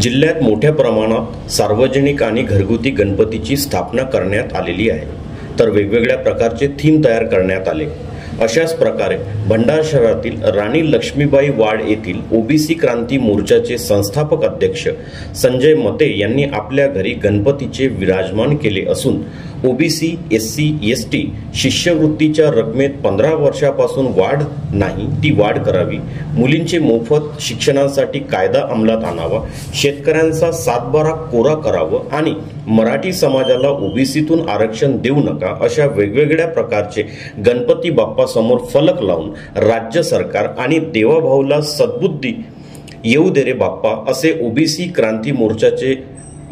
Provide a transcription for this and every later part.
जिल्ह्यात मोठ्या प्रमाणात सार्वजनिक आणि घरगुती गणपतीची स्थापना करण्यात आलेली आहे, तर वेगवेगळ्या प्रकारचे थीम तयार करण्यात आले। अशाच प्रकारे भंडारा शहरातील राणी लक्ष्मीबाई वाड येथील ओबीसी क्रांती मोर्चाचे संस्थापक अध्यक्ष संजय मते यांनी आपल्या घरी गणपतीचे विराजमान केले असून ओबीसी, एससी, एसटी शिष्यवृत्तीच्या रकमेत 15 वर्षापासून वाढ नाही ती वाढ करावी, मुलींचे मोफत शिक्षणासाठी कायदा अंमलात आणावा, शेतकऱ्यांचा 7/12 कोरा करावं आणि मराठी समाजाला ओबीसीतून आरक्षण देऊ नका अशा वेगवेगळ्या प्रकारचे गणपती बाप्पा समोर फलक लावून राज्य सरकार आणि देवाभाऊला सद्बुद्धी येऊ दे रे बाप्पा असे ओबीसी क्रांती मोर्चाचे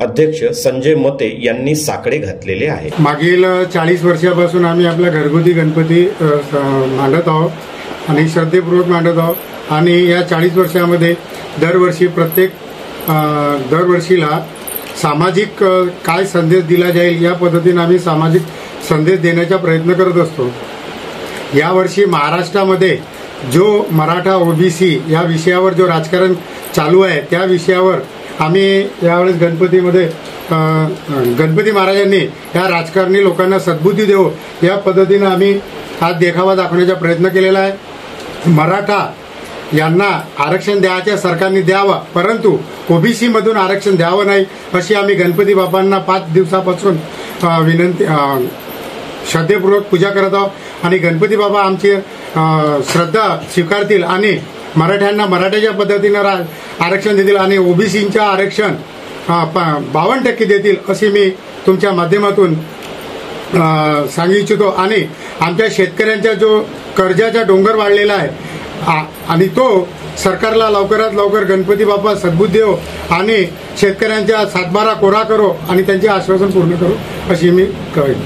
अध्यक्ष संजय मते यांनी साकडे घातलेले आहे। मागील 40 वर्षापासून आम्ही आपला घरगुती गणपती मांडत आहोत आणि श्रद्धेपूर्वक मांडत आहोत आणि या 40 वर्षामध्ये दरवर्षीला सामाजिक काय संदेश दिला जाईल या पद्धतीने आम्ही सामाजिक संदेश देण्याचा प्रयत्न करत असतो। यावर्षी महाराष्ट्रामध्ये जो मराठा ओबीसी या विषयावर जो राजकारण चालू आहे त्या विषयावर आम्ही यावेळेस गणपती महाराजांनी या राजकारणी लोकांना सद्बुद्धी देऊ या पद्धतीने आम्ही हा देखावा दाखवण्याचा प्रयत्न केलेला आहे। मराठा यांना आरक्षण द्यायच्या सरकारने द्यावं, परंतु ओबीसी मधून आरक्षण द्यावं नाही अशी आम्ही गणपती बाप्पांना 5 दिवसापासून विनंती श्रद्धेपूर्वक पूजा करत आहोत आणि गणपती बाबा आमची श्रद्धा स्वीकारतील आणि मराठ्यांना मराठ्याच्या पद्धतीने आरक्षण देतील आणि ओबीसींच्या आरक्षण 52% देतील अशी मी तुमच्या माध्यमातून सांगू इच्छितो। आणि आमच्या शेतकऱ्यांचा जो कर्जाचा डोंगर वाढलेला आहे आणि तो सरकारला लवकरात लवकर गणपती बाप्पा सद्बुद्धी देव आणि शेतकऱ्यांच्या 7/12 कोरा करो आणि त्यांचे आश्वासन पूर्ण करो अशी मी कळेन।